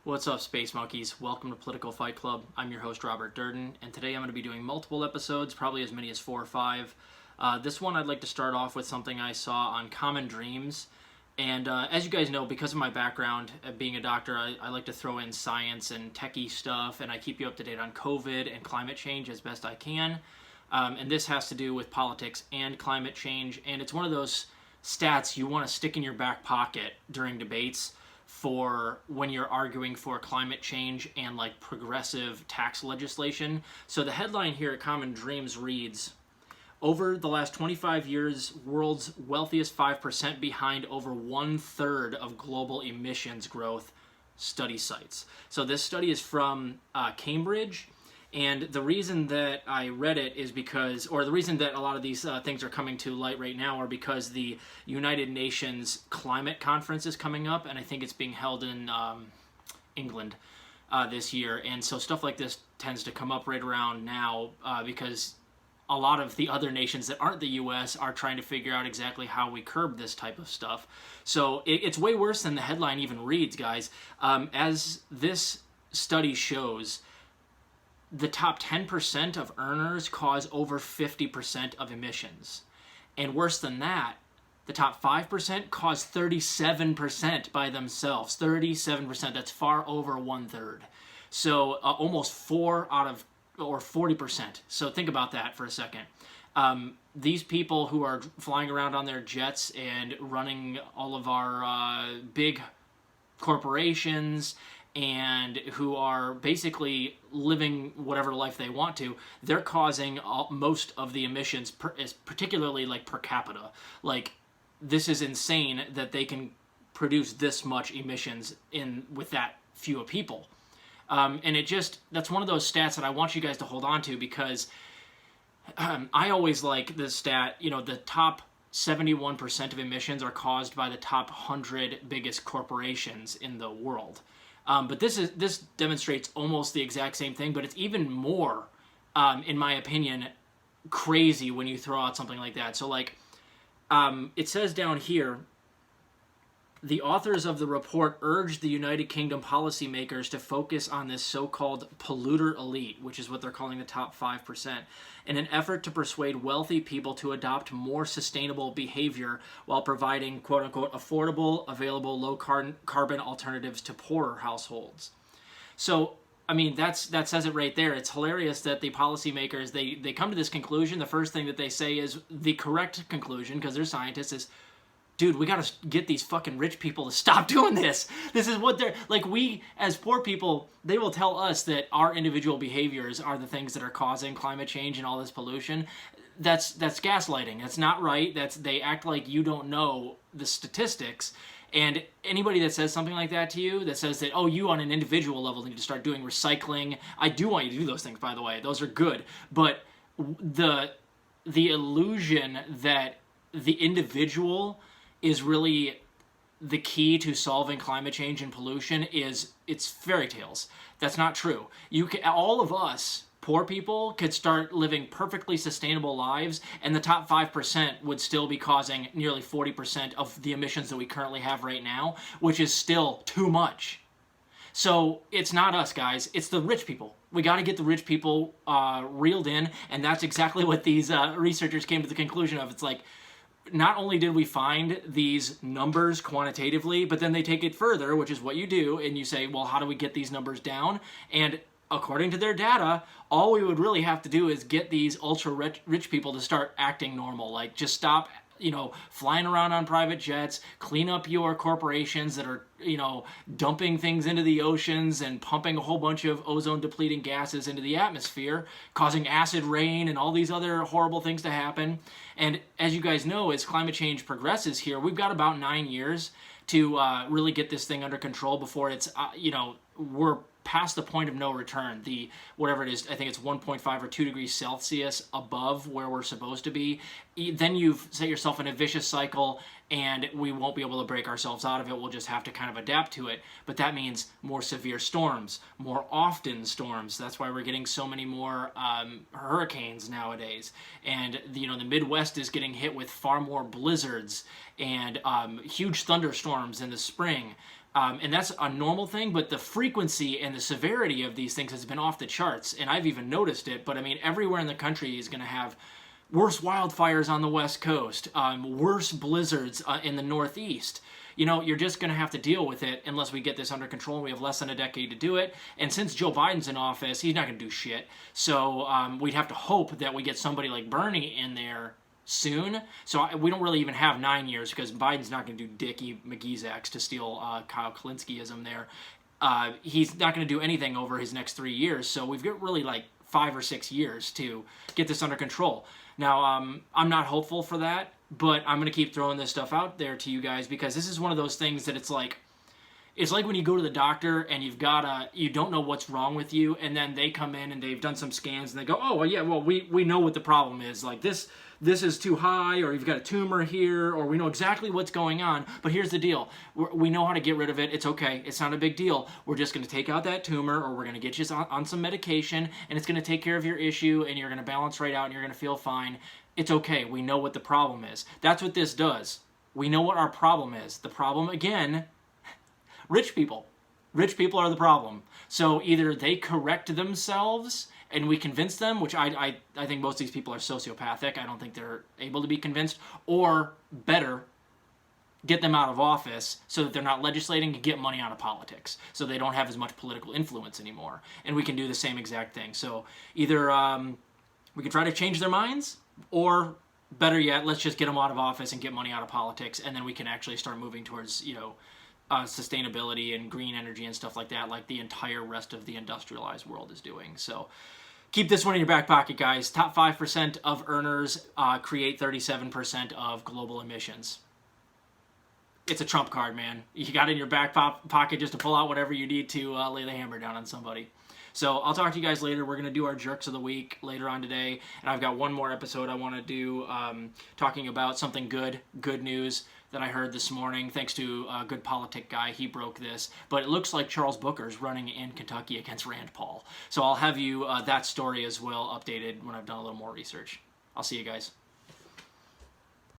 What's up, Space Monkeys? Welcome to Political Fight Club. I'm your host, Robert Durden, and today I'm going to be doing multiple episodes, probably as many as 4 or 5. This one I'd like to start off with something I saw on Common Dreams. And as you guys know, because of my background being a doctor, I like to throw in science and techie stuff, and I keep you up to date on COVID and climate change as best I can. And this has to do with politics and climate change, and it's one of those stats you want to stick in your back pocket during debates for when you're arguing for climate change and like progressive tax legislation. So the headline here at Common Dreams reads, over the last 25 years, world's wealthiest 5% behind over 1/3 of global emissions growth, study cites. So this study is from Cambridge, and the reason that I read it is because, or the reason that a lot of these things are coming to light right now are because the United Nations Climate Conference is coming up, and I think it's being held in England this year. And so stuff like this tends to come up right around now because a lot of the other nations that aren't the U.S. are trying to figure out exactly how we curb this type of stuff. So it's way worse than the headline even reads, guys. As this study shows, the top 10% of earners cause over 50% of emissions. And worse than that, the top 5% cause 37% by themselves. 37%, that's far over 1/3. So almost 4 out of, or 40%. So think about that for a second. These people who are flying around on their jets and running all of our big corporations and who are basically living whatever life they want to, they're causing most of the emissions, particularly like per capita. Like, this is insane that they can produce this much emissions with that few of people. And that's one of those stats that I want you guys to hold on to, because I always like the stat, the top 71% of emissions are caused by the top 100 biggest corporations in the world. But this demonstrates almost the exact same thing, but it's even more, in my opinion, crazy when you throw out something like that. So, it says down here, the authors of the report urged the United Kingdom policymakers to focus on this so-called polluter elite, which is what they're calling the top 5%, in an effort to persuade wealthy people to adopt more sustainable behavior while providing, quote-unquote, affordable, available, low-carbon alternatives to poorer households. So, I mean, that says it right there. It's hilarious that the policymakers, they come to this conclusion. The first thing that they say is the correct conclusion, because they're scientists, is, dude, we gotta get these fucking rich people to stop doing this. This is what they're, like, we, as poor people, they will tell us that our individual behaviors are the things that are causing climate change and all this pollution. That's gaslighting. That's not right. They act like you don't know the statistics. And anybody that says something like that to you, that says that, oh, you on an individual level need to start doing recycling. I do want you to do those things, by the way. Those are good. But the illusion that the individual is really the key to solving climate change and pollution it's fairy tales. That's not true. All of us, poor people, could start living perfectly sustainable lives, and the top 5% would still be causing nearly 40% of the emissions that we currently have right now, which is still too much. So it's not us, guys. It's the rich people. We got to get the rich people reeled in, and that's exactly what these researchers came to the conclusion of. It's like, not only did we find these numbers quantitatively, but then they take it further, which is what you do, and you say, well, how do we get these numbers down? And according to their data, all we would really have to do is get these ultra-rich people to start acting normal. Like, just stop, flying around on private jets, clean up your corporations that are, dumping things into the oceans and pumping a whole bunch of ozone-depleting gases into the atmosphere, causing acid rain and all these other horrible things to happen. And as you guys know, as climate change progresses here, we've got about 9 years to really get this thing under control before it's, we're past the point of no return. Whatever it is, I think it's 1.5 or 2 degrees Celsius above where we're supposed to be. Then you've set yourself in a vicious cycle, and we won't be able to break ourselves out of it. We'll just have to kind of adapt to it. But that means more severe storms, more often storms. That's why we're getting so many more hurricanes nowadays. And the Midwest is getting hit with far more blizzards and huge thunderstorms in the spring. And that's a normal thing, but the frequency and the severity of these things has been off the charts, and I've even noticed it. But I mean, everywhere in the country is going to have worse wildfires on the West Coast, worse blizzards in the Northeast. You know, you're just going to have to deal with it unless we get this under control. We have less than a decade to do it. And since Joe Biden's in office, he's not going to do shit. So we'd have to hope that we get somebody like Bernie in there soon. So we don't really even have 9 years because Biden's not going to do Dickie McGee's ex, to steal Kyle Kalinskiism there. He's not going to do anything over his next 3 years. So we've got really like 5 or 6 years to get this under control. Now, I'm not hopeful for that, but I'm going to keep throwing this stuff out there to you guys because this is one of those things that it's like when you go to the doctor and you don't know what's wrong with you, and then they come in and they've done some scans and they go, oh, well, yeah, well, we know what the problem is. Like this is too high, or you've got a tumor here, or we know exactly what's going on, but here's the deal. We know how to get rid of it. It's okay. It's not a big deal. We're just going to take out that tumor, or we're going to get you on some medication, and it's going to take care of your issue, and you're going to balance right out, and you're going to feel fine. It's okay. We know what the problem is. That's what this does. We know what our problem is. The problem, again, rich people. Rich people are the problem. So either they correct themselves and we convince them, which I think most of these people are sociopathic. I don't think they're able to be convinced. Or better, get them out of office so that they're not legislating to get money out of politics. So they don't have as much political influence anymore. And we can do the same exact thing. So either we can try to change their minds, or better yet, let's just get them out of office and get money out of politics. And then we can actually start moving towards, sustainability and green energy and stuff like that, like the entire rest of the industrialized world is doing. So keep this one in your back pocket, guys. Top 5% of earners create 37% of global emissions. It's a trump card, man. You got it in your back pocket just to pull out whatever you need to lay the hammer down on somebody. So I'll talk to you guys later. We're going to do our jerks of the week later on today. And I've got one more episode I want to do talking about something good news that I heard this morning. Thanks to a good politic guy. He broke this. But it looks like Charles Booker's running in Kentucky against Rand Paul. So I'll have you that story as well updated when I've done a little more research. I'll see you guys.